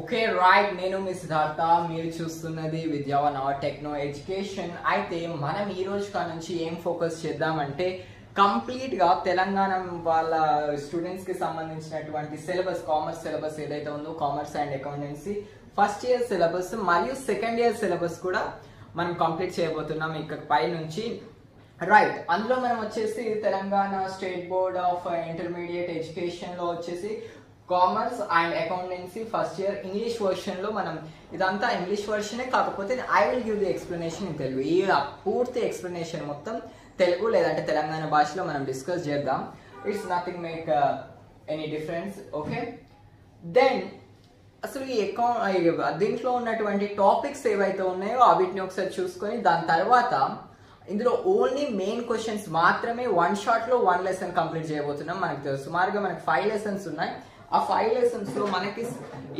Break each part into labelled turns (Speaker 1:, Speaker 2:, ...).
Speaker 1: Okay right, నేను మీ సిద్ధార్థ. మీరు చూస్తున్నది విద్యావన్ ఆర్ టెక్నో ఎడ్యుకేషన్. అయితే మనం ఈ రోజు నుంచి ఏం ఫోకస్ చేద్దామంటే కంప్లీట్ గా తెలంగాణ వాళ్ళ స్టూడెంట్స్ కి సంబంధించినటువంటి సిలబస్, కామర్స్ సిలబస్ ఏదైతే ఉందో, commerce and accountancy first year syllabus మరియు సెకండ్ ఇయర్ సిలబస్ కూడా మనం కంప్లీట్ చేయబోతున్నాం ఇక పై నుంచి. రైట్, అందులో మనం వచ్చేసి Telangana state board of intermediate education లో వచ్చేసి commerce and accountancy first year English version లో మనం ఇదంతా ఇంగ్లీష్ వర్షనే, కాకపోతే I will give the explanation in Telugu. ఈ పూర్తి ఎక్స్ప్లెనేషన్ మొత్తం తెలుగు లేదంటే తెలంగాణ భాషలో మనం డిస్కస్ చేద్దాం. It's nothing make any difference. Okay, then అసలు ఈ దీంట్లో ఉన్నటువంటి టాపిక్స్ ఏవైతే ఉన్నాయో వీటిని ఒకసారి చూసుకొని దాని తర్వాత ఇందులో ఓన్లీ మెయిన్ క్వశ్చన్స్ మాత్రమే వన్ షాట్ లో 1 లెసన్ కంప్లీట్ చేయబోతున్నాం. మనకు తెలుసు సుమారుగా మనకి 5 లెసన్స్ ఉన్నాయి. ఆ 5 లెసన్స్ లో మనకి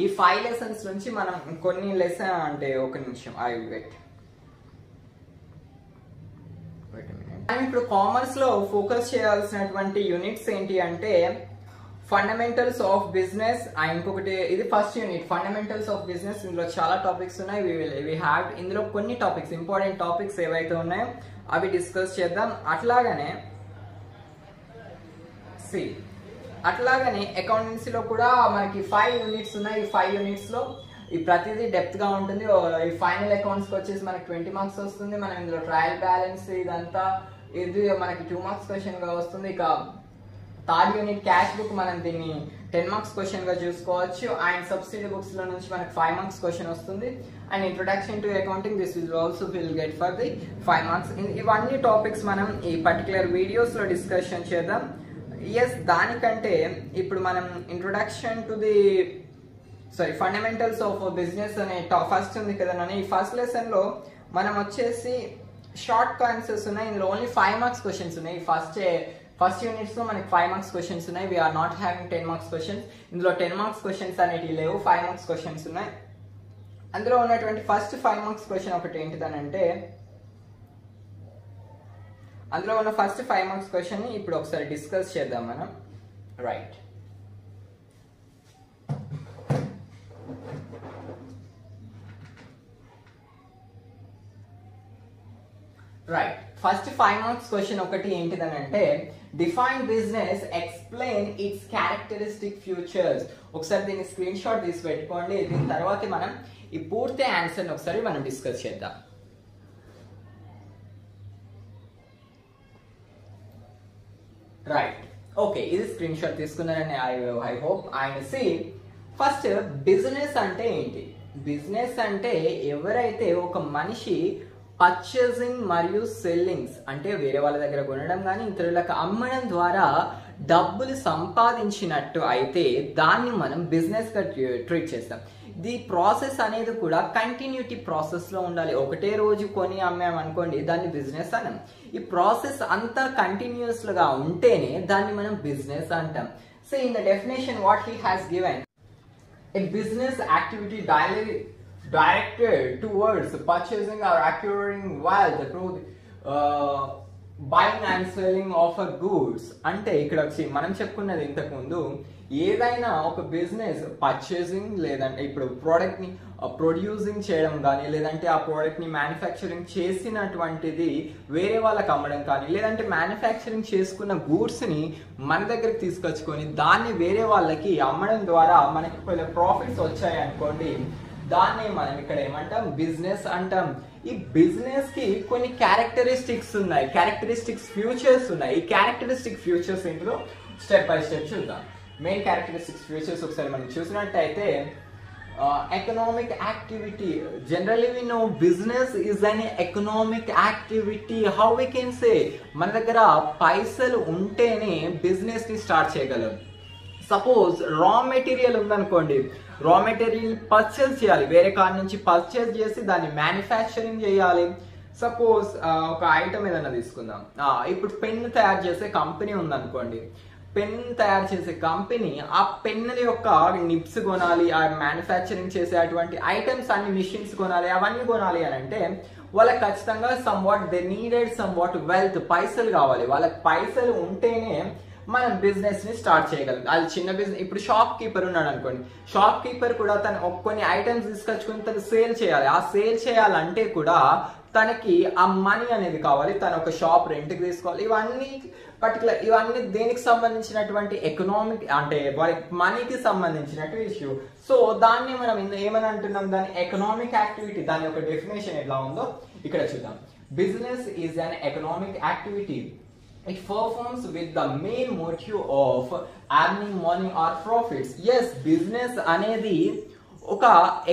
Speaker 1: ఈ 5 లెసన్స్ నుంచి మనం కొన్ని లెసన్ అంటే ఒక నిమిషం ఐ విల్ వెయిట్. మనం ఇప్పుడు కామర్స్ లో ఫోకస్ చేయాల్సినటువంటి యూనిట్స్ ఏంటి అంటే ఫండమెంటల్స్ ఆఫ్ బిజినెస్, ఇంకొకటి ఇది first unit fundamentals of business. ఇందులో చాలా టాపిక్స్ ఉన్నాయి. ఇందులో కొన్ని టాపిక్స్, ఇంపార్టెంట్ టాపిక్స్ ఏవైతే ఉన్నాయో అవి డిస్కస్ చేద్దాం. అట్లాగనే అకౌంటెన్సీలో కూడా మనకి 5 యూనిట్స్ ఉన్నాయి. ఈ 5 యూనిట్స్ లో ఈ ప్రతిదీ డెప్త్ గా ఉంటుంది. ఈ ఫైనల్ అకౌంట్స్ కి వచ్చేసి మనకి 20 మార్క్స్ వస్తుంది. మనం ఇందులో ట్రయల్ బ్యాలెన్స్ ఇదంతా ఇది మనకి 2 మార్క్స్ క్వశ్చన్ గా వస్తుంది. ఇక థర్డ్ యూనిట్ క్యాష్ బుక్ మనం దీన్ని 10 మార్క్స్ క్వశ్చన్ గా చూసుకోవచ్చు. అండ్ సబ్సిడీ బుక్స్ లో నుంచి మనకి 5 మార్క్స్ క్వశ్చన్ వస్తుంది. And introduction to accounting this will also will get for the 5 marks. ఇవన్నీ టాపిక్స్ మనం ఈ పర్టికులర్ వీడియోస్ లో డిస్కషన్ చేద్దాం. దానికంటే ఇప్పుడు మనం introduction to the fundamentals of business అనే ఫస్ట్ ఉంది కదా. ఈ ఫస్ట్ లెసన్ లో మనం వచ్చేసి షార్ట్ ఆన్సర్స్ ఉన్నాయి. ఇందులో ఓన్లీ 5 మార్క్స్ క్వశ్చన్స్ ఉన్నాయి. ఫస్ట్ యూనిట్స్ లో మనకి 5 మార్క్స్ క్వశ్చన్స్ ఉన్నాయి. We are not having 10 marks questions. ఇందులో 10 మార్క్స్ క్వశ్చన్స్ అనేటివి లేవు, 5 మార్క్స్ క్వశ్చన్స్ ఉన్నాయి. అందులో ఉన్నటువంటి ఫస్ట్ 5 మార్క్స్ క్వశ్చన్ ఒకటి ఏంటిదనంటే, అందులో ఉన్న ఫస్ట్ 5 మార్క్స్ క్వశ్చన్ ని ఇప్పుడు ఒకసారి డిస్కస్ చేద్దాం మనం. రైట్, ఫస్ట్ 5 మార్క్స్ క్వశ్చన్ ఒకటి ఏంటిదనంటే define business, explain its characteristic futures. ఒకసారి దీన్ని స్క్రీన్ షాట్ తీసి పెట్టుకోండి. దీని తర్వాత మనం ఈ పూర్తి ఆన్సర్ ఒకసారి మనం డిస్కస్ చేద్దాం. రైట్, ఓకే, ఇది స్క్రీన్ షాట్ తీసుకున్నారని I hope. And see first business అంటే ఏంటి? బిజినెస్ అంటే ఎవరైతే ఒక మనిషి పర్చేసింగ్ మరియు సెల్లింగ్స్ అంటే వేరే వాళ్ళ దగ్గర కొనడం కానీ ఇతరులకు అమ్మడం ద్వారా డబ్బులు సంపాదించినట్టు అయితే దాన్ని మనం బిజినెస్ గా ట్రీట్ చేస్తాం. ది ప్రాసెస్ అనేది కూడా కంటిన్యూటీ ప్రాసెస్ లో ఉండాలి. ఒకటే రోజు కొని అమ్మాం అనుకోండి, దాన్ని బిజినెస్ అనం. ఈ ప్రాసెస్ అంతా కంటిన్యూస్ గా ఉంటేనే దాన్ని మనం బిజినెస్ అంటాం. So in the definition what he has given, a business activity directed towards purchasing or acquiring wealth through buying and selling of a goods. అంటే ఇక్కడ వచ్చి మనం చెప్పుకున్నది ఇంతకు ముందు, ఏదైనా ఒక బిజినెస్ పర్చేసింగ్ లేదంటే ఇప్పుడు ప్రోడక్ట్ ని ప్రొడ్యూసింగ్ చేయడం కానీ, లేదంటే ఆ ప్రోడక్ట్ ని మ్యానుఫ్యాక్చరింగ్ చేసినటువంటిది వేరే వాళ్ళకి అమ్మడం కానీ, లేదంటే మ్యానుఫ్యాక్చరింగ్ చేసుకున్న గూడ్స్ ని మన దగ్గరికి తీసుకొచ్చుకొని దాన్ని వేరే వాళ్ళకి అమ్మడం ద్వారా మనకి కొన్ని ప్రాఫిట్స్ వచ్చాయి అనుకోండి, దాన్ని మనం ఇక్కడ ఏమంటాం, బిజినెస్ అంటాం. ఈ బిజినెస్ కి కొన్ని క్యారెక్టరిస్టిక్స్ ఉన్నాయి, క్యారెక్టరిస్టిక్స్ ఫ్యూచర్స్ ఉన్నాయి. ఈ క్యారెక్టరిస్టిక్ ఫ్యూచర్స్ ఇందులో స్టెప్ బై స్టెప్ చూద్దాం. మెయిన్ క్యారెక్టరిస్టిక్స్ ఫ్యూచర్స్ ఒకసారి మనం చూసినట్టయితే economic activity. Generally we know business is an economic activity. How we can say, మన దగ్గర పైసలు ఉంటేనే బిజినెస్ ని స్టార్ట్ చేయగలం. సపోజ్ రా మెటీరియల్ ఉందనుకోండి, రా మెటీరియల్ పర్చేస్ చేయాలి, వేరే కాడి నుంచి పర్చేస్ చేసి దాన్ని మ్యానుఫ్యాక్చరింగ్ చేయాలి. సపోజ్ ఒక ఐటమ్ ఏదైనా తీసుకుందాం, ఇప్పుడు పెన్ తయారు చేసే కంపెనీ ఉందనుకోండి, పెన్ తయారు చేసే కంపెనీ ఆ పెన్ యొక్క నిప్స్ కొనాలి, ఆ మ్యానుఫ్యాక్చరింగ్ చేసే అటువంటి ఐటమ్స్ అన్ని మిషన్స్ కొనాలి, అవన్నీ కొనాలి అని అంటే వాళ్ళకి ఖచ్చితంగా some what they needed some what wealth, పైసలు కావాలి. వాళ్ళకి పైసలు ఉంటేనే మనం బిజినెస్ ని స్టార్ట్ చేయగలం. అది చిన్న బిజినెస్. ఇప్పుడు షాప్ కీపర్ ఉన్నాడు అనుకోండి, షాప్ కీపర్ కూడా తను కొన్ని ఐటమ్స్ తీసుకొచ్చుకొని తను సేల్ చేయాలి. ఆ సేల్ చేయాలంటే కూడా తనకి ఆ మనీ అనేది కావాలి, తను ఒక షాప్ రెంట్కి తీసుకోవాలి. ఇవన్నీ దేనికి సంబంధించినటువంటి ఎకనామిక్ అంటే వారి మనీకి సంబంధించినట్టు ఇష్యూ. సో దాన్ని మనం ఏమని అంటున్నాం, దాని ఎకనామిక్ యాక్టివిటీ. దాని యొక్క డెఫినేషన్ ఎట్లా ఉందో ఇక్కడ చూద్దాం. Business is an economic activity. It performs with the main motive of earning money or profits. Yes, business అనేది ఒక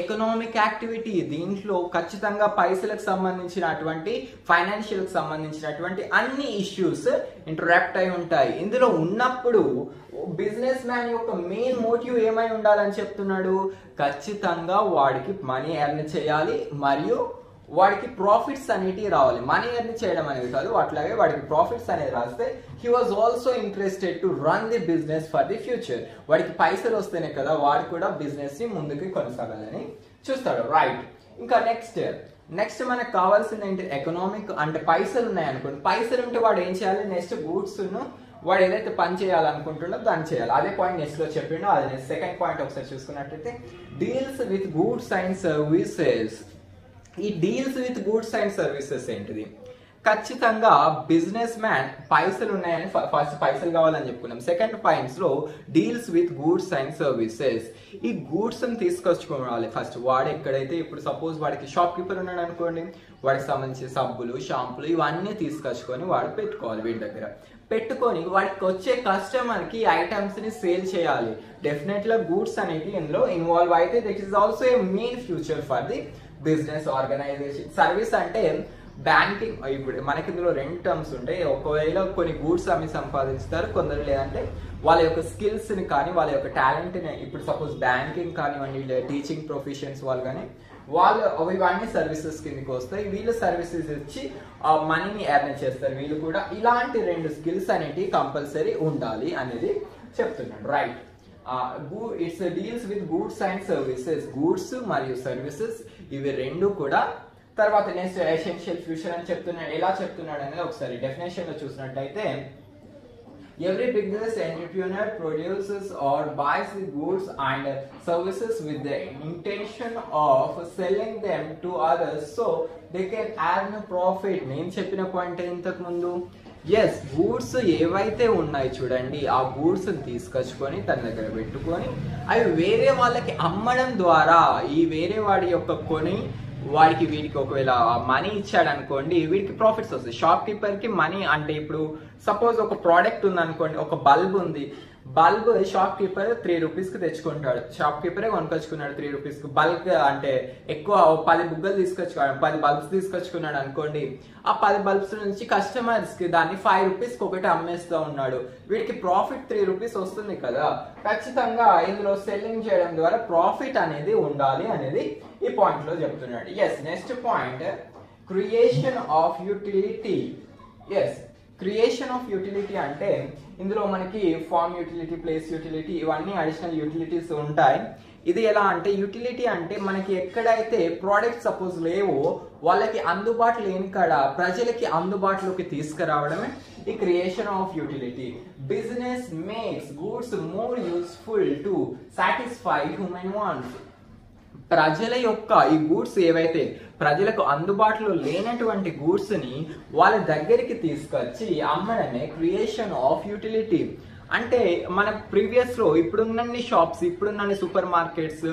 Speaker 1: ఎకనామిక్ యాక్టివిటీ. దీంట్లో ఖచ్చితంగా పైసలకు సంబంధించినటువంటి ఫైనాన్షియల్ కి సంబంధించినటువంటి అన్ని ఇష్యూస్ ఇంటరాక్ట్ అయి ఉంటాయి. ఇందులో ఉన్నప్పుడు బిజినెస్ మ్యాన్ యొక్క మెయిన్ మోటివ్ ఏమై ఉండాలని చెప్తున్నాడు, ఖచ్చితంగా వాడికి మనీ ఎర్న్ చేయాలి మరియు వాడికి ప్రాఫిట్స్ అనేటివి రావాలి. మనీ ఎర్న్ చేయడం అనేది కాదు, అట్లాగే వాడికి ప్రాఫిట్స్ అనేది రాస్తే he was also interested to run the business for the future. వాడికి పైసలు వస్తేనే కదా వాడు కూడా బిజినెస్ ని ముందుకు కొనసాగాలని చూస్తాడు. రైట్. ఇంకా నెక్స్ట్ మనకు కావాల్సింది ఏంటి, ఎకనామిక్ అంటే పైసలు ఉన్నాయనుకోండి. పైసలు ఉంటే వాడు ఏం చేయాలి, నెక్స్ట్ గూడ్స్ వాడు ఏదైతే పని చేయాలనుకుంటున్నా దాన్ని చేయాలి. అదే పాయింట్ నెక్స్ట్ లో చెప్పిండో అది నెక్స్ట్ సెకండ్ పాయింట్ ఒకసారి చూసుకున్నట్టయితే deals with goods and services. ఈ deals with goods and services ఏంటిది, ఖచ్చితంగా బిజినెస్ మ్యాన్ పైసలు ఉన్నాయని ఫస్ట్ పైసలు కావాలని చెప్పుకున్నాం. సెకండ్ పాయింట్స్ లో deals with goods and services. ఈ గూడ్స్ ని తీసుకొచ్చుకోవాలి ఫస్ట్. వాడు ఎక్కడైతే ఇప్పుడు సపోజ్ వాడికి షాప్ కీపర్ ఉన్నాడు అనుకోండి, వాడికి సంబంధించిన సబ్బులు షాంపులు ఇవన్నీ తీసుకొచ్చుకొని వాడు పెట్టుకోవాలి. వీడి దగ్గర పెట్టుకొని వాడికి వచ్చే కస్టమర్ కి ఐటమ్స్ ని సేల్ చేయాలి. డెఫినెట్ గా గూడ్స్ అనేది ఇందులో ఇన్వాల్వ్ అయితే it is also a main future for the business organization. Service అంటే బ్యాంకింగ్. ఇప్పుడు మనకి ఇందులో రెండు టర్మ్స్ ఉంటాయి. ఒకవేళ కొన్ని గూడ్స్ అమ్మి సంపాదిస్తారు, కొందరు లేదంటే వాళ్ళ యొక్క స్కిల్స్ ని కానీ వాళ్ళ యొక్క టాలెంట్ ని, ఇప్పుడు సపోజ్ బ్యాంకింగ్ కానివ్వండి, టీచింగ్ ప్రొఫెషన్స్ వాళ్ళు కానీ వాళ్ళు ఇవన్నీ సర్వీసెస్ కిందకి వస్తాయి. వీళ్ళు సర్వీసెస్ ఇచ్చి మనీని ఎర్న్ చేస్తారు. వీళ్ళు కూడా ఇలాంటి రెండు స్కిల్స్ అనేవి కంపల్సరీ ఉండాలి అనేది చెప్తున్నాడు. Right. It's deals with goods and services. Goods మరియు సర్వీసెస్ ఇవి రెండు కూడా. తర్వాత నెక్స్ట్ ఎసెన్షియల్ ఫ్యూచర్ అని చెప్తున్నాడు. ఎలా చెప్తున్నాడు అనేది ఒకసారి డెఫినేషన్ లో చూసినట్టయితే, every business entrepreneur produces or buys the goods and services with the intention of selling them to others so they can earn profit. నేను చెప్పిన పాయింట్ ఇంతకు ముందు. ఎస్, గూడ్స్ ఏవైతే ఉన్నాయి చూడండి, ఆ గూడ్స్ తీసుకొచ్చుకొని తన దగ్గర పెట్టుకొని అవి వేరే వాళ్ళకి అమ్మడం ద్వారా ఈ వేరే వాడి యొక్క కొని వీడికి ఒకవేళ మనీ ఇచ్చాడు అనుకోండి, వీడికి ప్రాఫిట్స్ వస్తాయి. షాప్ కీపర్ కి మనీ అంటే ఇప్పుడు సపోజ్ ఒక ప్రోడక్ట్ ఉంది అనుకోండి, ఒక బల్బ్ ఉంది. బల్బ్ షాప్ కీపర్ 3 రూపీస్ కి తెచ్చుకుంటాడు. షాప్ కీపరే కొనుకొచ్చుకున్నాడు 3 రూపీస్ కి. బల్క్ అంటే ఎక్కువ 10 బుగ్గలు తీసుకొచ్చుకున్నాడు, 10 బల్బ్స్ తీసుకొచ్చుకున్నాడు అనుకోండి. ఆ 10 బల్బ్స్ నుంచి కస్టమర్స్ కి దాన్ని 5 రూపీస్ కి ఒకటి అమ్మేస్తూ ఉన్నాడు. వీడికి ప్రాఫిట్ 3 రూపీస్ వస్తుంది కదా. ఖచ్చితంగా ఇందులో సెల్లింగ్ చేయడం ద్వారా ప్రాఫిట్ అనేది ఉండాలి అనేది ఈ పాయింట్ లో చెప్తున్నాడు. Yes, next point creation of utility. Yes, creation of utility అంటే ఇందులో మనకి ఫార్మ్ యూటిలిటీ, ప్లేస్ యూటిలిటీ ఇవన్నీ అడిషనల్ యూటిలిటీస్ ఉంటాయి. ఇది ఎలా అంటే, యూటిలిటీ అంటే మనకి ఎక్కడైతే ప్రోడక్ట్ సపోజ్ లేవో వాళ్ళకి అందుబాటు లేని కాడ ప్రజలకి అందుబాటులోకి తీసుకురావడమే ఈ creation of utility. Business makes goods more useful to satisfy human wants. ప్రజల యొక్క ఈ గూడ్స్ ఏవైతే ప్రజలకు అందుబాటులో లేనటువంటి గూడ్స్ ని వాళ్ళ దగ్గరికి తీసుకొచ్చి అమ్మడమే క్రియేషన్ ఆఫ్ యూటిలిటీ. అంటే మన ప్రీవియస్ లో ఇప్పుడున్న షాప్స్, ఇప్పుడున్న సూపర్ మార్కెట్స్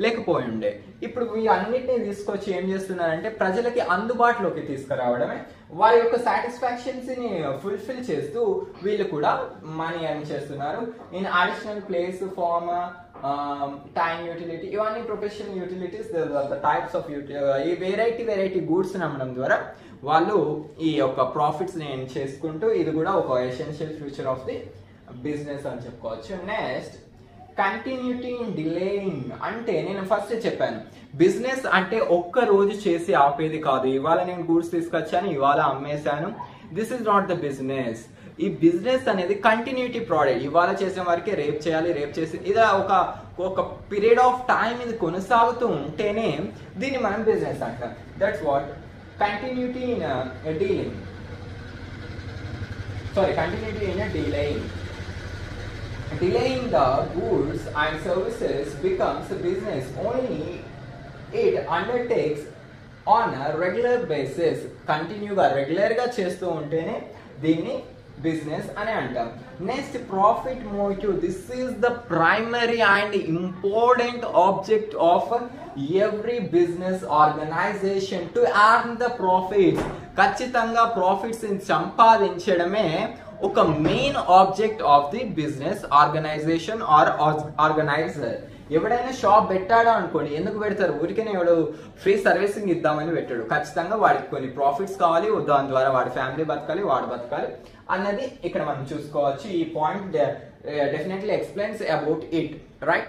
Speaker 1: లేకపోయి ఉండే. ఇప్పుడు వీటన్నిటిని తీసుకొచ్చి ఏం చేస్తున్నారంటే ప్రజలకి అందుబాటులోకి తీసుకురావడమే. వారి యొక్క సాటిస్ఫాక్షన్స్ ని ఫుల్ఫిల్ చేస్తూ వీళ్ళు కూడా మనీ ఎర్న్ చేస్తున్నారు. In additional place, form, time utility ఇవన్నీ professional utilities, the types of ఈ వెరైటీ గూడ్స్ అమ్మడం ద్వారా వాళ్ళు ఈ యొక్క ప్రాఫిట్స్ ని చేసుకుంటూ ఇది కూడా ఒక essential future of the business అని చెప్పుకోవచ్చు. Next continuity in delaying. అంటే నేను ఫస్ట్ చెప్పాను, బిజినెస్ అంటే ఒక్క రోజు చేసి ఆపేది కాదు. ఇవాళ నేను గూడ్స్ తీసుకొచ్చాను, ఇవాళ అమ్మేశాను, this is not the business. ఈ బిజినెస్ అనేది కంటిన్యూటీ ప్రోడక్ట్. ఇవాళ చేసిన వారికి రేపు చేయాలి, రేపు చేసి ఇది ఒక పీరియడ్ ఆఫ్ టైం ఇది కొనసాగుతూ ఉంటేనే దీన్ని మనం బిజినెస్ అంటాం. That's what continuity in dealing, continuity in dealing. delaying the goods and services becomes a business only it undertakes on a regular basis. కంటిన్యూగా రెగ్యులర్గా చేస్తూ ఉంటేనే దీన్ని బిజినెస్ అని అంటాం. Next profit motive. This is the primary and important object of every business organisation to earn the profits. ఖచ్చితంగా profits సంపాదించడమే ఒక main object of the business organisation or organiser. ఎవడైనా షాప్ పెట్టాడా అనుకోండి, ఎందుకు పెడతారు? ఊరికనే ఎవడు ఫ్రీ సర్వీసింగ్ ఇద్దామని పెట్టాడు. ఖచ్చితంగా వాడికి కొన్ని ప్రాఫిట్స్ కావాలి, దాని ద్వారా వాడి ఫ్యామిలీ బతకాలి, వాడు బతకాలి అన్నది ఇక్కడ మనం చూసుకోవచ్చు. ఈ point definitely explains about it, right?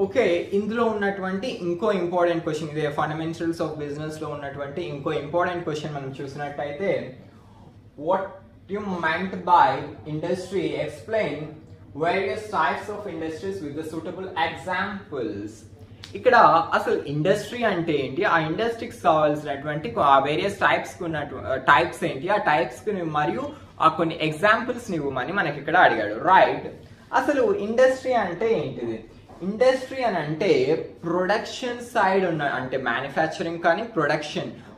Speaker 1: Okay, ఇందులో ఉన్నటువంటి ఇంకో ఇంపార్టెంట్ క్వశ్చన్, ఇదే ఫండమెంటల్స్ ఆఫ్ బిజినెస్ లో ఉన్నటువంటి ఇంకో ఇంపార్టెంట్ క్వశ్చన్ మనం చూసినట్టయితే, what you meant by industry, explain various types of industries with the suitable examples. ఇక్కడ అసలు ఇండస్ట్రీ అంటే ఏంటి, ఆ ఇండస్ట్రీకి కావాల్సినటువంటి ఆ వేరియస్ టైప్స్ ఏంటి, ఆ టైప్స్ మరియు ఆ కొన్ని ఎగ్జాంపుల్స్ ఇవ్వమని మనకి ఇక్కడ అడిగాడు, రైట్? అసలు ఇండస్ట్రీ అంటే ఏంటిది? ఇండస్ట్రీ అని అంటే ప్రొడక్షన్ సైడ్ ఉన్న, అంటే మ్యానుఫ్యాక్చరింగ్ కానీ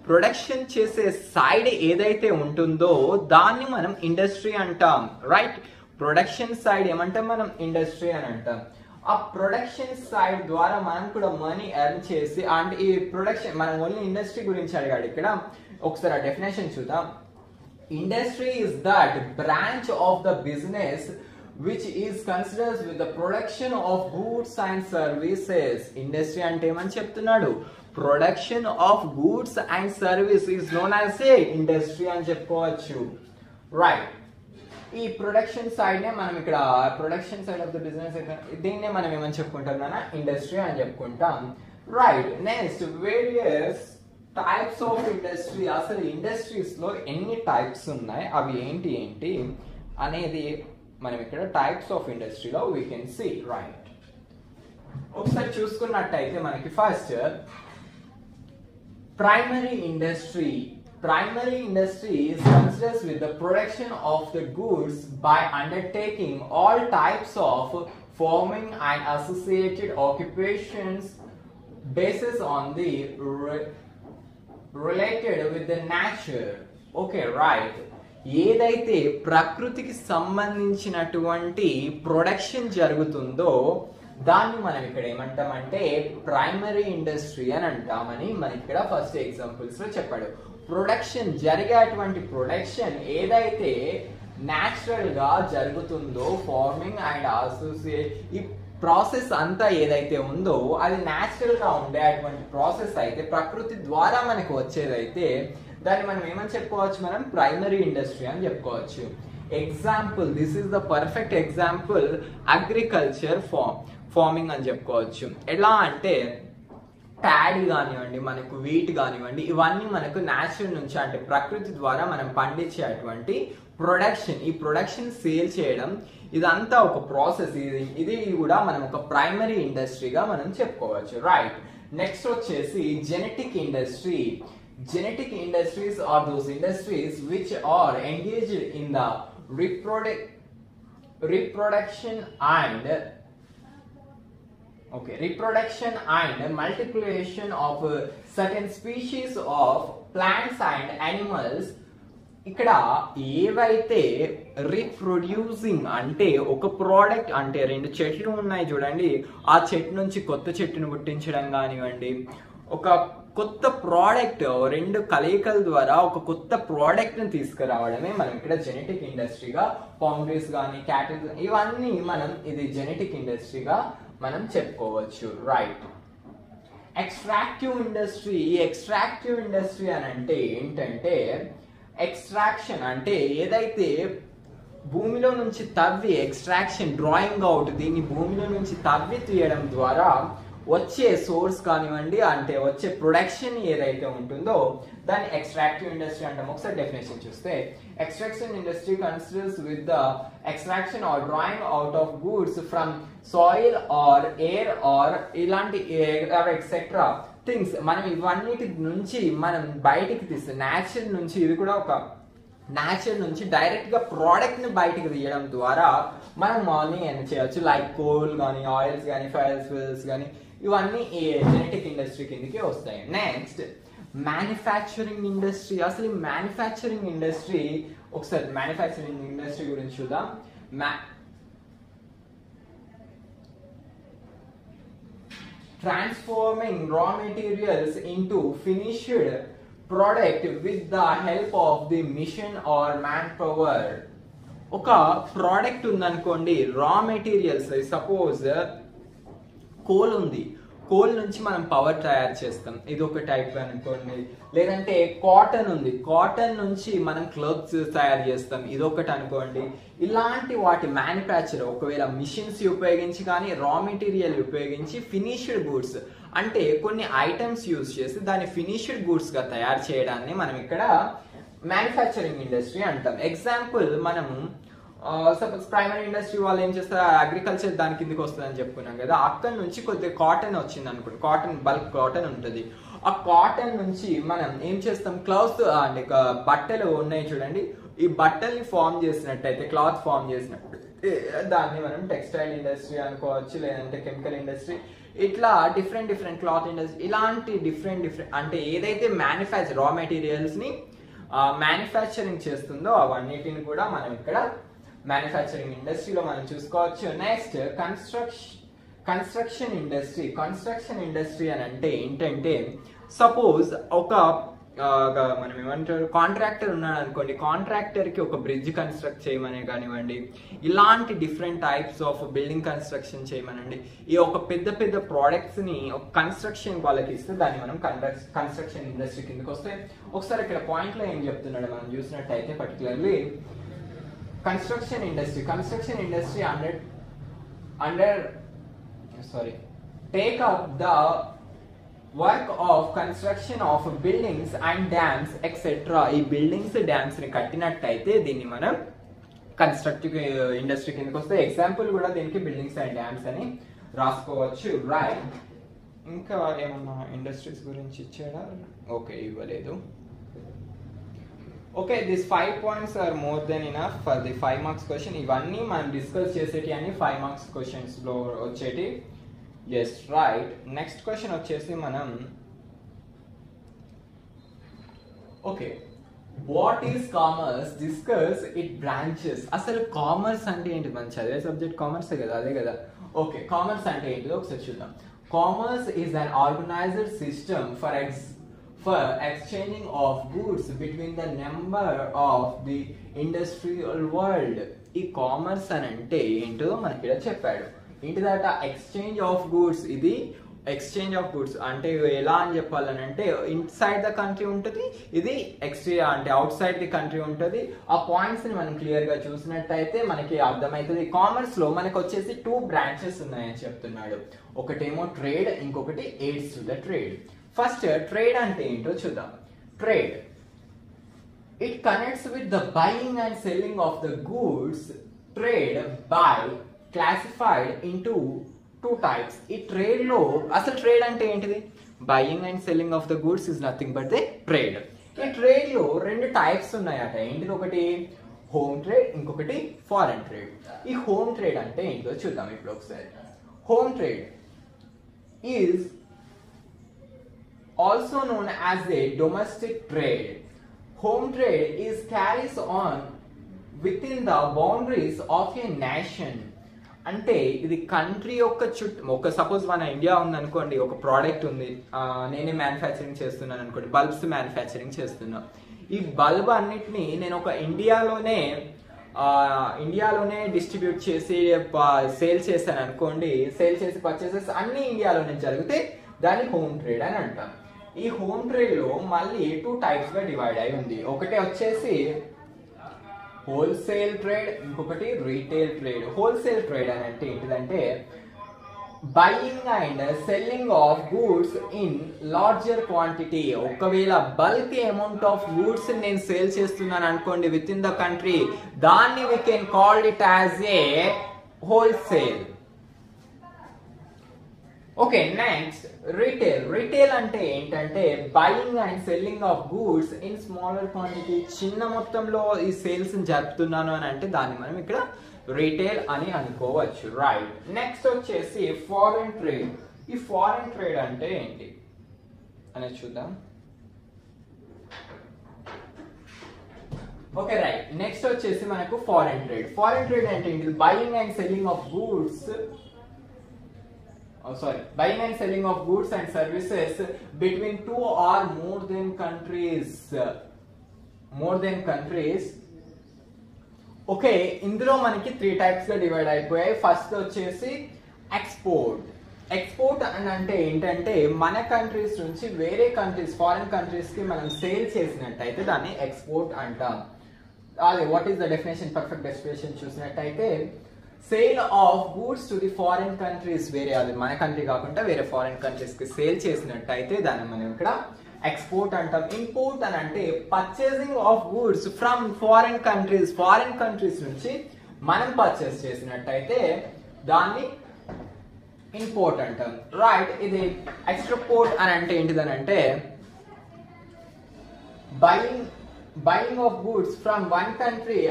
Speaker 1: ప్రొడక్షన్ చేసే సైడ్ ఏదైతే ఉంటుందో దాన్ని మనం ఇండస్ట్రీ అంటాం, రైట్? ప్రొడక్షన్ సైడ్ ఏమంటాం మనం? ఇండస్ట్రీ అని అంటాం. ఆ ప్రొడక్షన్ సైడ్ ద్వారా మనం కూడా మనీ ఎర్న్ చేసి, అండ్ ఈ ప్రొడక్షన్ మనం ఓన్లీ ఇండస్ట్రీ గురించి అడిగాడు ఇక్కడ. ఒకసారి ఆ డెఫినేషన్ చూద్దాం. Industry is that branch of the business which is considered with the production of goods and services. Industry అంటే ఏమని చెప్తున్నాడు? Production of goods and service is known as a industry అని చెప్పుకోవచ్చు, రైట్? ఈ ప్రొడక్షన్ సైడ్ నే మనం ఇక్కడ production side of the business దీన్నే మనం ఏమని చెప్పుకుంటాం నాన్న? ఇండస్ట్రీ అని చెప్పుకుంటాం, right? Next various types of industry. అసలు ఇండస్ట్రీస్ లో ఎన్ని టైప్స్ ఉన్నాయి, అవి ఏంటి ఏంటి అనేది మనం ఇక్కడ టైప్స్ ఆఫ్ ఇండస్ట్రీలో వీ కెన్ సీ, రైట్? ఒకసారి చూసుకున్నట్టయితే మనకి first primary industry. Primary industry is considered with the production of the goods by undertaking all types of farming and associated occupations basis on the related with the nature. Okay, right? ఏదైతే ప్రకృతికి సంబంధించినటువంటి production జరుగుతుందో దాన్ని మనం ఇక్కడ ఏమంటామంటే primary industry అని అంటామని మనకి ఇక్కడ ఫస్ట్ ఎగ్జాంపుల్స్ లో చెప్పాడు. ప్రొడక్షన్ జరిగేటువంటి ప్రొడక్షన్ ఏదైతే న్యాచురల్ గా జరుగుతుందో, ఫార్మింగ్ అండ్ ఈ ప్రాసెస్ అంతా ఏదైతే ఉందో అది న్యాచురల్ గా ఉండేటువంటి ప్రాసెస్ అయితే, ప్రకృతి ద్వారా మనకు వచ్చేదైతే దాన్ని మనం ఏమని చెప్పుకోవచ్చు? మనం ప్రైమరీ ఇండస్ట్రీ అని చెప్పుకోవచ్చు. Example, this is the perfect example, agriculture farming అని చెప్పుకోవచ్చు. ఎలా అంటే ప్యాడీ కానివ్వండి, మనకు వీట్ కానివ్వండి, ఇవన్నీ మనకు న్యాచురల్ నుంచి అంటే ప్రకృతి ద్వారా మనం పండించేటువంటి ప్రొడక్షన్. ఈ ప్రొడక్షన్ సేల్ చేయడం ఇదంతా ఒక ప్రాసెస్. ఇది కూడా మనం ఒక ప్రైమరీ ఇండస్ట్రీగా మనం చెప్పుకోవచ్చు, రైట్? నెక్స్ట్ వచ్చేసి genetic industry. Genetic industries are those industries which are engaged in the reproduction and multiplication of certain species of plants and animals. ఇక్కడ ఏవైతే రీప్రొడ్యూసింగ్ అంటే ఒక ప్రోడక్ట్ అంటే రెండు చెట్లు ఉన్నాయి చూడండి, ఆ చెట్టు నుంచి కొత్త చెట్టును పుట్టించడం కానివ్వండి, ఒక కొత్త ప్రోడక్ట్ రెండు కలయికల ద్వారా ఒక కొత్త ప్రోడక్ట్ ని తీసుకురావడమే మనం ఇక్కడ జెనెటిక్ ఇండస్ట్రీగా, పౌండరీస్ కానీ క్యాటిల్ ఇవన్నీ మనం ఇది జెనెటిక్ ఇండస్ట్రీగా మనం చెప్పుకోవచ్చు, రైట్? Extractive industry. ఈ ఎక్స్ట్రాక్టివ్ ఇండస్ట్రీ అని అంటే ఏంటంటే, ఎక్స్ట్రాక్షన్ అంటే ఏదైతే భూమిలో నుంచి తవ్వి, ఎక్స్ట్రాక్షన్ డ్రాయింగ్ అవుట్, దీన్ని భూమిలో నుంచి తవ్వి తీయడం ద్వారా వచ్చే సోర్స్ కానివ్వండి, అంటే వచ్చే ప్రొడక్షన్ ఏదైతే ఉంటుందో దాన్ని ఎక్స్ట్రాక్టివ్ ఇండస్ట్రీ అంటాం. ఒకసారి డెఫినేషన్ చూస్తే, extraction industry considers with the extraction or drawing out of goods from soil or air or ఇలాంటి ఎక్సెట్రా థింగ్స్. మనం ఇవన్నిటి నుంచి మనం బయటికి తీస్తే న్యాచురల్ నుంచి, ఇది కూడా ఒక నేచర్ నుంచి డైరెక్ట్ గా ప్రోడక్ట్ ని బయటకు తీయడం ద్వారా మనం మనీ ఎర్న్ చేయొచ్చు. లైక్ కోల్ కానీ, ఆయిల్స్ కానీ, ఫుయల్స్ కానీ, ఇవన్నీ జెనెటిక్ ఇండస్ట్రీ కిందకి వస్తాయి. Next manufacturing industry. అసలు ఈ మ్యానుఫ్యాక్చరింగ్ ఇండస్ట్రీ, ఒకసారి మ్యానుఫ్యాక్చరింగ్ ఇండస్ట్రీ గురించి చూద్దాం. ట్రాన్స్ఫార్మింగ్ రా materials into finished product with the help of the machine or manpower. ఒక ప్రోడక్ట్ ఉందనుకోండి, రా మెటీరియల్స్, సపోజ్ కోల్ ఉంది, కోల్ నుంచి మనం పవర్ తయారు చేస్తాం, ఇది ఒక టైప్ అనుకోండి. లేదంటే కాటన్ ఉంది, కాటన్ నుంచి మనం క్లోత్స్ తయారు చేస్తాం, ఇదొకటి అనుకోండి. ఇలాంటి వాటి మ్యానుఫ్యాక్చర్ ఒకవేళ మిషన్స్ ఉపయోగించి కానీ, రా మెటీరియల్ ఉపయోగించి ఫినిష్డ్ గూడ్స్ అంటే కొన్ని ఐటమ్స్ యూజ్ చేసి దాన్ని ఫినిష్డ్ గూడ్స్ గా తయారు చేయడాన్ని మనం ఇక్కడ మ్యానుఫ్యాక్చరింగ్ ఇండస్ట్రీ అంటాం. ఎగ్జాంపుల్, మనము సపోజ్ ప్రైమరీ ఇండస్ట్రీ వాళ్ళు ఏం చేస్తారు, అగ్రికల్చర్ దాని కిందకి వస్తుందని చెప్పుకున్నాం కదా, అక్కడ నుంచి కొద్దిగా కాటన్ వచ్చింది అనుకోండి, కాటన్ బల్క్ కాటన్ ఉంటుంది. ఆ కాటన్ నుంచి మనం ఏం చేస్తాం, క్లాత్ అంటే బట్టలు ఉన్నాయి చూడండి, ఈ బట్టల్ని ఫామ్ చేసినట్టయితే, క్లాత్ ఫామ్ చేసినట్టయితే దాన్ని మనం టెక్స్టైల్ ఇండస్ట్రీ అనుకోవచ్చు, లేదంటే కెమికల్ ఇండస్ట్రీ, ఇట్లా డిఫరెంట్ క్లాత్ ఇండస్ట్రీ, ఇలాంటి డిఫరెంట్ అంటే ఏదైతే మ్యానుఫ్యాక్చర్ రా మెటీరియల్స్ ని మ్యానుఫ్యాక్చరింగ్ చేస్తుందో అవన్నిటిని కూడా మనం ఇక్కడ మ్యానుఫ్యాక్చరింగ్ ఇండస్ట్రీలో మనం చూసుకోవచ్చు. Next construction industry. Construction industry అని అంటే ఏంటంటే, సపోజ్ ఒక మనం ఏమంటారు, కాంట్రాక్టర్ ఉన్నాడు అనుకోండి, కాంట్రాక్టర్ కి ఒక బ్రిడ్జ్ కన్స్ట్రక్ట్ చేయమనే కానివ్వండి, ఇలాంటి different types of building construction చేయమనండి, ఈ ఒక పెద్ద ప్రోడక్ట్స్ ని ఒక కన్స్ట్రక్షన్ వాళ్ళకి ఇస్తే దాన్ని మనం కన్స్ట్రక్షన్ ఇండస్ట్రీ కిందకి వస్తే. ఒకసారి ఇక్కడ పాయింట్ లో ఏం చెప్తున్నాడు మనం చూసినట్టయితే, particularly construction industry take up the work of construction of buildings and dams etc. ఈ బిల్డింగ్స్, డ్యామ్స్ ని కట్టినట్టయితే దీన్ని మనం కన్స్ట్రక్టివ్ ఇండస్ట్రీ కిందకి వస్తే. ఎగ్జాంపుల్ కూడా దీనికి బిల్డింగ్స్ అండ్ డ్యామ్స్ అని రాసుకోవచ్చు, రైట్. ఇంకా ఏమన్నా ఇండస్ట్రీస్ గురించి ఇచ్చాడా? ఓకే, ఇవ్వలేదు. Okay, this 5 points are more than enough for the 5 marks question. ఇవన్నీ మనం డిస్కస్ చేసేటి అని 5 marks క్వశ్చన్స్ లో వచ్చేటి. Yes, right. నెక్స్ట్ క్వశ్చన్ వచ్చేసి మనం, okay, what is commerce, discuss it branches. అసలు కామర్స్ అంటే ఏంటి? మనం చదివే సబ్జెక్ట్ కామర్స్ కదా, అదే కదా. ఓకే, కామర్స్ అంటే ఏంటిదో ఒకసారి చూద్దాం. Commerce is an organised system for exchanging of goods between the member of the industrial world. ఈ కామర్స్ అని అంటే ఏంటో మనకి ఇక్కడ చెప్పాడు. ఏంటిదట? Exchange of goods. ఇది ఎక్స్చేంజ్ ఆఫ్ గూడ్స్ అంటే ఎలా అని చెప్పాలని అంటే, ఇన్సైడ్ ద కంట్రీ ఉంటుంది, ఇది ఎక్స్ట్రా అంటే అవుట్ సైడ్ ది కంట్రీ ఉంటుంది. ఆ పాయింట్స్ ని మనం క్లియర్ గా చూసినట్టయితే మనకి అర్థమవుతుంది. కామర్స్ లో మనకు వచ్చేసి 2 branches ఉన్నాయని చెప్తున్నాడు. ఒకటేమో ట్రేడ్, ఇంకొకటి AIDS to the trade. First trade అంటే ఏంటో చూద్దాం. Trade, it connects with the buying and selling of the goods. Trade by classified into 2 types. ఈ ట్రేడ్ లో అసలు ట్రేడ్ అంటే ఏంటిది? Buying and selling of the goods is nothing but the trade. ఈ trade లో 2 types ఉన్నాయట. ఏంటిది? ఒకటి హోమ్ ట్రేడ్, ఇంకొకటి ఫారెన్ ట్రేడ్. ఈ హోమ్ ట్రేడ్ అంటే ఏంటో చూద్దాం ఇప్పుడు ఒకసారి. Home trade is also known as a domestic trade. Home trade is carries on within the boundaries of a nation. అంటే ఇది కంట్రీ యొక్క చుట్టూ, ఒక సపోజ్ మన ఇండియా ఉంది అనుకోండి, ఒక ప్రోడక్ట్ ఉంది, నేనే మ్యానుఫ్యాక్చరింగ్ చేస్తున్నాను అనుకోండి, బల్బ్స్ మ్యానుఫ్యాక్చరింగ్ చేస్తున్నా. ఈ బల్బ్ అన్నిటిని నేను ఒక ఇండియాలోనే డిస్ట్రిబ్యూట్ చేసి సేల్ చేశాను అనుకోండి, సేల్ చేసి పర్చేసెస్ అన్ని ఇండియాలోనే జరిగితే దాన్ని హోమ్ ట్రేడ్ అని అంటాం. ఈ హోమ్ ట్రేడ్ లో మళ్ళీ 2 types గా డివైడ్ అయి ఉంది. ఒకటి వచ్చేసి హోల్సేల్ ట్రేడ్, ఇంకొకటి రీటైల్ ట్రేడ్. హోల్సేల్ ట్రేడ్ అని అంటే ఏంటిదంటే, buying and selling of goods in larger quantity. ఒకవేళ బల్క్ అమౌంట్ ఆఫ్ గూడ్స్ నేను సేల్ చేస్తున్నాను అనుకోండి విత్ ఇన్ ద కంట్రీ, దాన్ని we can call it as a wholesale. Okay, next retail అంటే ఏంటంటే buying and selling of goods in smaller quantity. చిన్న మొత్తంలో ఈ సేల్స్ జరుపుతున్నాను అని అంటే దాన్ని మనం ఇక్కడ రిటైల్ అని అనుకోవచ్చు, రైట్. నెక్స్ట్ వచ్చేసి ఫారెన్ ట్రేడ్. ఈ ఫారెన్ ట్రేడ్ అంటే ఏంటి అనేది చూద్దాం. Okay, right. నెక్స్ట్ వచ్చేసి మనకు ఫారెన్ ట్రేడ్ అంటే ఏంటి? Buying and selling of goods buying and selling of goods and services between two or more than countries. Okay, ఇందులో మనకి 3 టైప్స్ గా డివైడ్ అయిపోయాయి. ఫస్ట్ వచ్చేసి ఎక్స్పోర్ట్ అని అంటే ఏంటంటే మన కంట్రీస్ నుంచి వేరే కంట్రీస్, ఫారిన్ కంట్రీస్ కి మనం సేల్ చేసినట్టయితే దాన్ని ఎక్స్పోర్ట్ అంటాం. అదే what is the definition, perfect definition చూసినట్టయితే sale of goods to the foreign countries, వేరే అది మన కంట్రీ కాకుండా వేరే ఫారిన్ కంట్రీస్ కి సేల్ చేసినట్టయితే దాన్ని మనం ఇక్కడ ఎక్స్పోర్ట్ అంటాం. ఇంపోర్ట్ అని అంటే purchasing of goods from foreign countries నుంచి మనం పర్చేస్ చేసినట్టయితే దాన్ని ఇంపోర్ట్ అంటాం, రైట్. ఇది ఎక్స్పోర్ట్ అని అంటే ఏంటిదనంటే buying of goods from one country.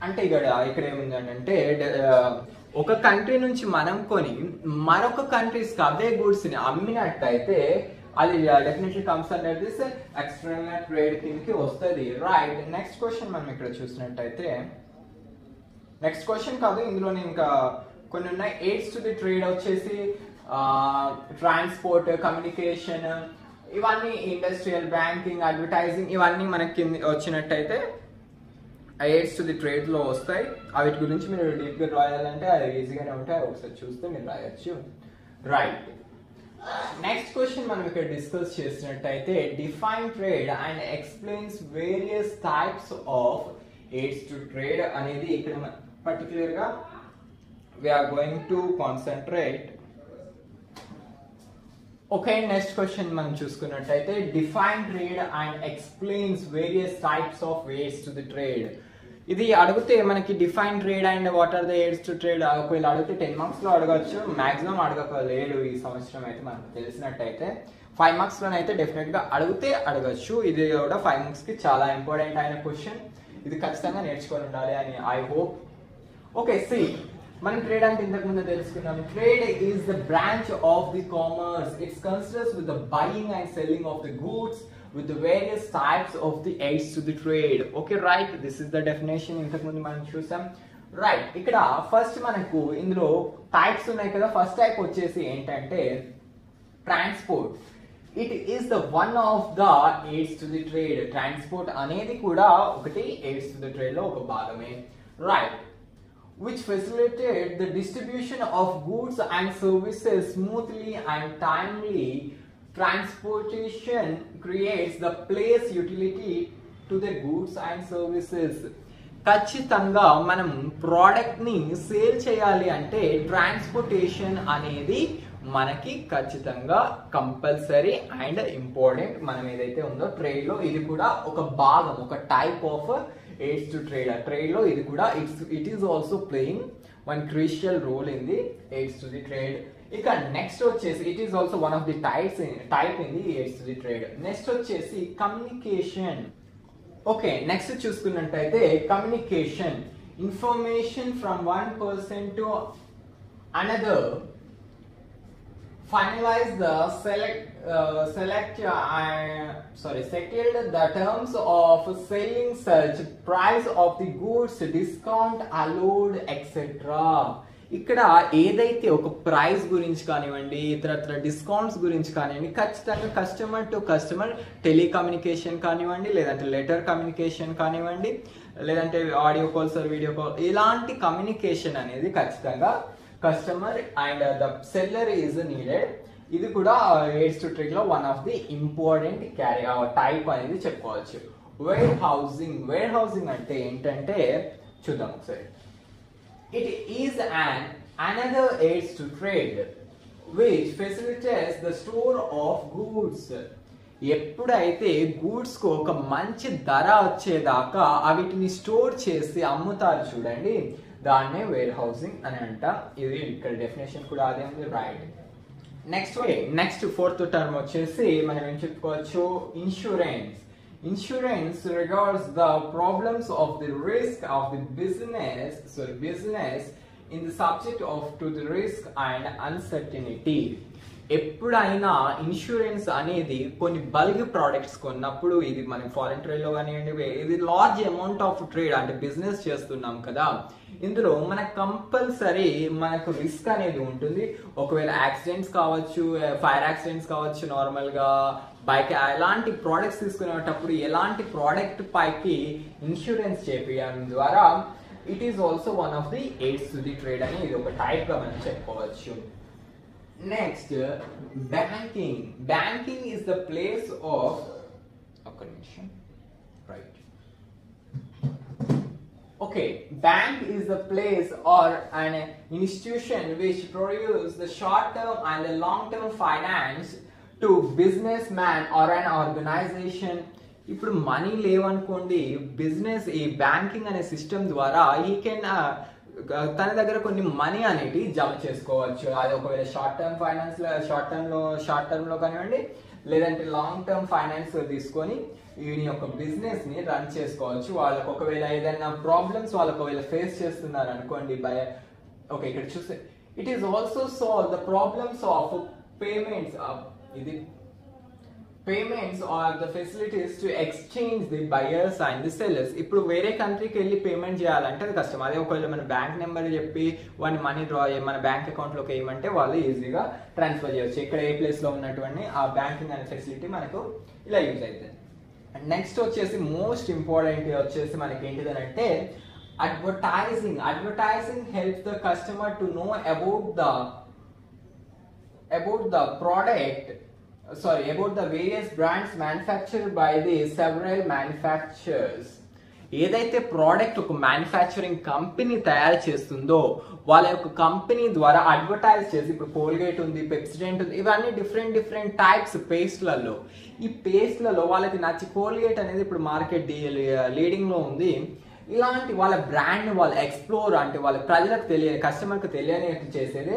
Speaker 1: అంటే ఇక్కడ ఏముందంటే ఒక కంట్రీ నుంచి మనం కొని మరొక కంట్రీస్ కి అదే గూడ్స్ ని అమ్మినట్టయితే అది definitely comes under this external trade కిందకి వస్తుంది, రైట్. నెక్స్ట్ క్వశ్చన్ మనం ఇక్కడ చూసినట్టయితే, నెక్స్ట్ క్వశ్చన్ కాదు, ఇందులోనే ఇంకా కొన్ని ఉన్నాయి. ఎయిడ్స్ టు ది ట్రేడ్ వచ్చేసి ట్రాన్స్పోర్ట్, కమ్యూనికేషన్, ఇవన్నీ ఇండస్ట్రియల్, బ్యాంకింగ్, అడ్వర్టైజింగ్, ఇవన్నీ మనకి వచ్చినట్టయితే ఎయిడ్స్ టు ది ట్రేడ్ లో వస్తాయి. వీటి గురించి మీరు డీప్ గా రాయాలంటే అది ఈజీగానే ఉంటాయి, ఒకసారి చూస్తే మీరు రాయొచ్చు, రైట్. నెక్స్ట్ క్వశ్చన్ మనం ఇక్కడ డిస్కస్ చేసినట్టయితే define trade and explains various types of aids to trade అనేది ఇక్కడ పర్టికులర్ గా we are going to concentrate. Okay, next question మనం చూసుకున్నట్టయితే define trade and explains various types of aids to the trade. ఇది అడిగితే మనకి define trade and what are the aids to trade ఒకవేళ అడిగితే 10 మార్క్స్ లో అడగచ్చు, మాక్సిమం అడగలేదు ఈ సంవత్సరం అయితే మనకు తెలిసినట్టయితే. 5 మార్క్స్ లోనైతే డెఫినెట్ గా అడగచ్చు. ఇది కూడా 5 మార్క్స్ కి చాలా ఇంపార్టెంట్ అయిన క్వశ్చన్, ఇది ఖచ్చితంగా నేర్చుకొని ఉండాలి అని ఐ హోప్. ఓకే, సి మనం ట్రేడ్ అంటే ఇంతకు ముందు తెలుసుకున్నాం. Trade is the branch of the commerce. It's considers with the buying and selling of the goods with the various types of the aids to the trade. Okay, right, this is the definition ఇంతకు ముందు మనం చూసాం, right. ఇక్కడ first మనకు ఇందులో types ఉన్నాయి కదా. First type వచ్చేసి ఏంటంటే transport. It is the one of the aids to the trade. Transport అనేది కూడా ఒకటి ఎయిడ్స్ టు ది ట్రేడ్ లో ఒక భాగమే, right. which facilitate the distribution of goods and services smoothly and timely. Transportation creates the place utility to the goods and services. ఖచ్చితంగా మనం product ని sale చేయాలి అంటే ట్రాన్స్పోర్టేషన్ అనేది మనకి ఖచ్చితంగా కంపల్సరీ అండ్ ఇంపార్టెంట్. మనం ఏదైతే ఉందో ట్రేడ్ లో ఇది కూడా ఒక భాగం, ఒక type of aids to trade. Trade లో ఇది కూడా it is also playing one crucial role in the aids to the trade. ఇక నెక్స్ట్ వచ్చేసి it is also one of the type in the aids to the trade. Next వచ్చేసి communication. Okay, next చూసుకున్నట్టయితే communication, information from one person to another, finalize the settled the terms of selling, such price of the goods, discount allowed, etc. ఇక్కడ ఏదైతే ఒక price గురించి కానివ్వండి, ఇతరత్ర discounts గురించి కానివ్వండి, ఖచ్చితంగా కస్టమర్ టు కస్టమర్ టెలికమ్యూనికేషన్ కానివ్వండి, లేదంటే లెటర్ కమ్యూనికేషన్ కానివ్వండి, లేదంటే ఆడియో కాల్స్ వీడియో కాల్, ఇలాంటి కమ్యూనికేషన్ అనేది ఖచ్చితంగా customer and the seller is needed. ఇది కూడా ఎయిడ్స్ టు ట్రేడ్ లో one of the important type అనేది చెప్పుకోవచ్చు. వేర్ హౌసింగ్ అంటే ఏంటంటే చూద్దాం ఒకసారి. It is another AIDS to trade which facilitates the store of goods. ఎప్పుడైతే గూడ్స్ కు ఒక మంచి ధర వచ్చేదాకా వీటిని స్టోర్ చేసి అమ్ముతారు చూడండి, దాన్నే వేర్ హౌసింగ్ అని అంట. ఇది ఇక్కడ డెఫినేషన్ కూడా అదే ఉంది, రైట్. నెక్స్ట్ ఫోర్త్ టర్మ్ వచ్చేసి మనం ఏం చెప్పుకోవచ్చు, insurance. Insurance regards the problems of the risk of the business in the subject of to the risk and uncertainty. ఎప్పుడైనా ఇన్సూరెన్స్ అనేది కొన్ని బల్క్ ప్రోడక్ట్స్ కొన్నప్పుడు, ఇది మనం ఫారెన్ ట్రేడ్ లో కానివ్వండి, ఇది లార్జ్ అమౌంట్ ఆఫ్ ట్రేడ్ అంటే బిజినెస్ చేస్తున్నాం కదా, ఇందులో మనకు కంపల్సరీ మనకు రిస్క్ అనేది ఉంటుంది. ఒకవేళ యాక్సిడెంట్స్ కావచ్చు, ఫైర్ యాక్సిడెంట్స్ కావచ్చు, నార్మల్ గా బైక్ ఎలాంటి ప్రోడక్ట్స్ తీసుకునేటప్పుడు ఎలాంటి ప్రోడక్ట్ పైకి ఇన్సూరెన్స్ చేపించడం ద్వారా it is also one of the aids to the trade అని ఇది ఒక టైప్ గా మనం చెప్పుకోవచ్చు. Next banking. Banking is the place of bank is the place or an institution which produces the short term and the long term finance to businessman or an organization. ఇప్పుడు money లేవనుకోండి, business ఈ banking అనే system ద్వారా ఈ can తన దగ్గర కొన్ని money అనేది జమ చేసుకోవచ్చు. అది ఒకవేళ షార్ట్ టర్మ్ లో కానివ్వండి, లేదంటే లాంగ్ టర్మ్ ఫైనాన్స్ తీసుకొని ఈ యొక్క బిజినెస్ ని రన్ చేసుకోవచ్చు. వాళ్ళకి ఒకవేళ ఏదైనా ప్రాబ్లమ్స్ వాళ్ళకి ఒకవేళ ఫేస్ చేస్తున్నారు అనుకోండి, ఇక్కడ చూస్తే it is also solve the problems of payments or the facilities to exchange the buyers and the sellers. ఇప్పుడు వేరే కంట్రీకి వెళ్ళి పేమెంట్ చేయాలంటే అది కష్టం. అదే ఒకవేళ మన బ్యాంక్ నెంబర్ చెప్పి వాడిని మనీ మన బ్యాంక్ అకౌంట్ లోకి వేయమంటే వాళ్ళు ఈజీగా ట్రాన్స్ఫర్ చేయవచ్చు. ఇక్కడ ఏ ప్లేస్ లో ఉన్నటువంటి ఆ బ్యాంకింగ్ అనే ఫెసిలిటీ మనకు ఇలా యూజ్ అవుతుంది. నెక్స్ట్ వచ్చేసి మోస్ట్ ఇంపార్టెంట్ వచ్చేసి మనకి ఏంటిదనంటే advertising helps the customer to know about the various brands manufactured by the several manufacturers. ఏదైతే ప్రోడక్ట్ ఒక మ్యానుఫ్యాక్చరింగ్ కంపెనీ తయారు చేస్తుందో వాళ్ళ యొక్క కంపెనీ ద్వారా అడ్వర్టైజ్ చేసి, ఇప్పుడు కోల్గేట్ ఉంది, పెప్సిడెంట్ ఉంది, ఇవన్నీ డిఫరెంట్ టైప్స్ పేస్ట్లలో. ఈ పేస్ట్లలో వాళ్ళకి నచ్చి కోల్గేట్ అనేది ఇప్పుడు మార్కెట్ లీడింగ్ లో ఉంది. ఇలాంటి వాళ్ళ బ్రాండ్ వాళ్ళు ఎక్స్ప్లోర్ అంటే వాళ్ళ ప్రజలకు తెలియని, కస్టమర్కి తెలియని చేసేది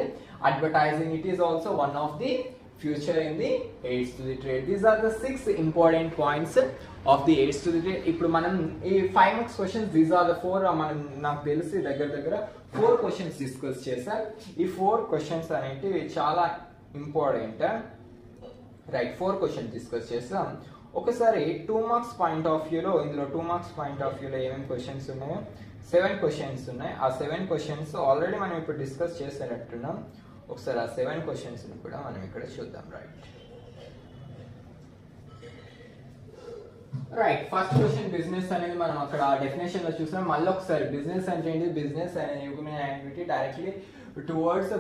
Speaker 1: advertising. It is also one of the future in the aids to the trade. These are the 6 important points of the aids to the trade. ఇప్పుడు మనం ఈ 5 marks questions, these are the 4 మనం నాకు తెలిసి దగ్గర 4 questions డిస్కస్ చేశాం. ఈ 4 questions అనేటివి చాలా ఇంపార్టెంట్. రైట్, 4 questions డిస్కస్ చేసాం. ఒకసారి 2 marks పాయింట్ ఆఫ్ వ్యూలో, ఇందులో 2 marks పాయింట్ ఆఫ్ వ్యూలో ఏమేమి క్వశ్చన్స్ ఉన్నాయో 7 questions ఉన్నాయి. ఆ 7 questions ఆల్రెడీ మనం ఇప్పుడు డిస్కస్ చేసినట్టున్నాం. ఒకసారి ఆ 7 క్వశ్చన్స్ కూడా మనం ఇక్కడ చూద్దాం. రైట్, ఫస్ట్ క్వశ్చన్ బిజినెస్ అనేది మనం అక్కడ డెఫినేషన్ లో చూసాం. మళ్ళీ ఒకసారి బిజినెస్ అంటే ఏంటి? బిజినెస్ అనే human activity directly towards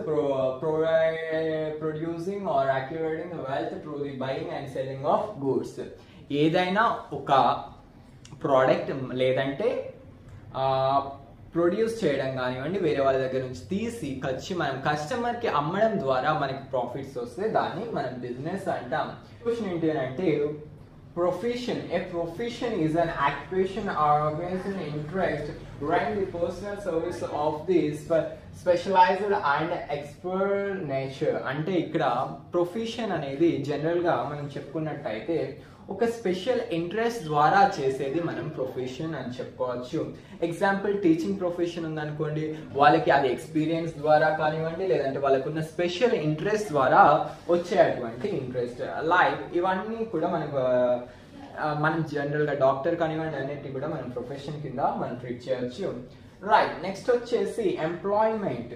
Speaker 1: producing or acquiring wealth through the buying and selling of goods. ఏదైనా ఒక ప్రోడక్ట్ లేదంటే ప్రొడ్యూస్ చేయడం కానివ్వండి, వేరే వాళ్ళ దగ్గర నుంచి తీసి మనం కస్టమర్ కి అమ్మడం ద్వారా మనకి ప్రాఫిట్స్ వస్తే దాన్ని మనం బిజినెస్ అంటాం. క్వశ్చన్ ఏంటి అంటే profession. A profession is an occupation or organisation interest run the personal service of the specialized and expert nature. అంటే ఇక్కడ ప్రొఫెషన్ అనేది జనరల్ గా మనం చెప్పుకున్నట్టయితే ఒక స్పెషల్ ఇంట్రెస్ట్ ద్వారా చేసేది మనం ప్రొఫెషన్ అని చెప్పుకోవచ్చు. ఎగ్జాంపుల్ టీచింగ్ ప్రొఫెషన్ ఉందనుకోండి, వాళ్ళకి అది ఎక్స్పీరియన్స్ ద్వారా కానివ్వండి, లేదంటే వాళ్ళకున్న స్పెషల్ ఇంట్రెస్ట్ ద్వారా వచ్చేటువంటి ఇంట్రెస్ట్. లైక్ ఇవన్నీ కూడా మనం జనరల్ గా డాక్టర్ కానివ్వండి అన్నిటి కూడా మనం ప్రొఫెషన్ కింద మనం ట్రీట్ చేయొచ్చు. రైట్, నెక్స్ట్ వచ్చేసి employment.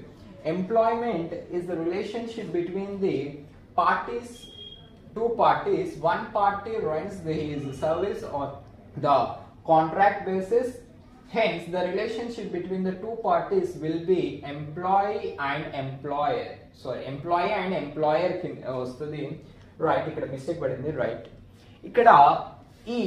Speaker 1: Employment is the relationship between the parties. Two parties, one party runs his service on the contract basis, hence the relationship between the two parties will be employee and employer. Employee and employer వస్తుంది. Right, ఇక్కడ mistake పడింది. Right, ఇక్కడ ఈ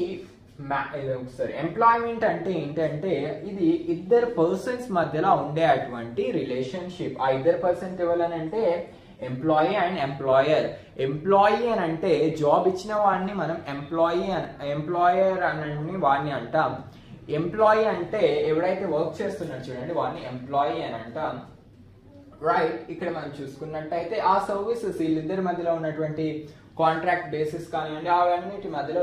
Speaker 1: employment అంటే ఏంటంటే ఇది ఇద్దరు persons మధ్యలో ఉండే అటువంటి రిలేషన్షిప్. ఆ ఇద్దరు పర్సన్స్ ఎవరని అంటే ఎంప్లాయీ అండ్ ఎంప్లాయర్. ఎంప్లాయీ అని అంటే జాబ్ ఇచ్చిన వాడిని మనం ఎంప్లాయర్ అని వాడిని అంటాం. ఎంప్లాయీ అంటే ఎవడైతే వర్క్ చేస్తున్నాడు చూడండి వాడిని ఎంప్లాయీ అని అంటాం. రైట్. ఇక్కడ మనం చూసుకున్నట్టయితే ఆ సర్వీసెస్ వీళ్ళిద్దరి మధ్యలో ఉన్నటువంటి కాంట్రాక్ట్ బేసిస్ కానివ్వండి అవన్నిటి మధ్యలో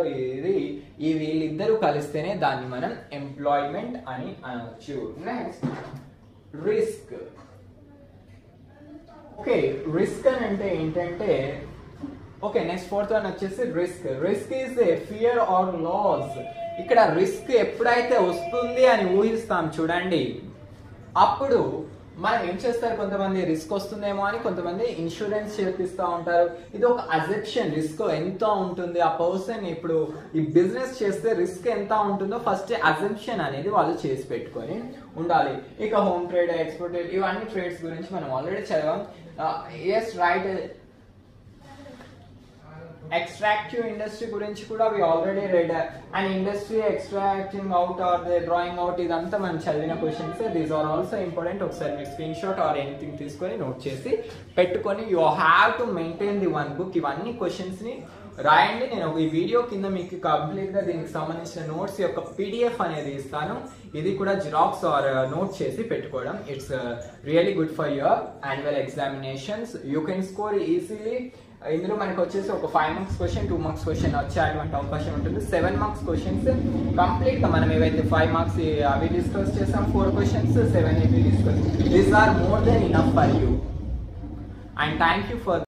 Speaker 1: ఈ వీళ్ళిద్దరూ కలిస్తేనే దాన్ని మనం ఎంప్లాయ్మెంట్ అని అనవచ్చు. Next risk. ఓకే, రిస్క్ అని అంటే ఏంటంటే ఓకే నెక్స్ట్ ఫోర్త్ వన్ వచ్చేసి risk. Risk is a fear or loss. ఇక్కడ రిస్క్ ఎప్పుడైతే వస్తుంది అని ఊహిస్తాం చూడండి, అప్పుడు మనం ఏం చేస్తారు, కొంతమంది రిస్క్ వస్తుందేమో అని కొంతమంది ఇన్సూరెన్స్ చేపిస్తూ ఉంటారు. ఇది ఒక అజెప్షన్. రిస్క్ ఎంత ఉంటుంది ఆ పర్సన్ ఇప్పుడు ఈ బిజినెస్ చేస్తే రిస్క్ ఎంత ఉంటుందో ఫస్ట్ అజెప్షన్ అనేది వాళ్ళు చేసి పెట్టుకొని ఉండాలి. ఇక హోమ్ ట్రేడ్, ఎక్స్పోర్ట్ ట్రేడ్, ఇవన్నీ ట్రేడ్స్ గురించి మనం ఆల్రెడీ చదివాం. Yes right. ఎక్స్ట్రాక్టివ్ ఇండస్ట్రీ గురించి కూడా we already read. And industry extracting out or they drawing out, ఇదంతా మనం చదివిన questions. These are also important. ఒకసారి మీరు స్క్రీన్ షాట్ ఆర్ ఎనీథింగ్ తీసుకొని నోట్ చేసి పెట్టుకొని you have to maintain the one book. ఇవన్నీ క్వశ్చన్స్ ని రాయండి. నేను ఈ వీడియో కింద మీకు కంప్లీట్ గా దీనికి సంబంధించిన నోట్స్ యొక్క PDF అనేది ఇస్తాను. ఇది కూడా జిరాక్స్ ఆర్ నోట్ చేసి పెట్టుకోవడం. It's really good for your annual examinations. You can score easily. ఇందులో మనకు వచ్చేసి ఒక 5 మార్క్స్ క్వశ్చన్, 2 మార్క్స్ క్వశ్చన్ వచ్చే అటువంటి అవకాశం ఉంటుంది. 7 మార్క్స్ క్వశ్చన్స్ కంప్లీట్ గా మనం ఏవైతే 5 మార్క్స్ అవి డిస్కస్ చేసాం, 4 questions, 7 discuss. These are more than enough for you. And thank you for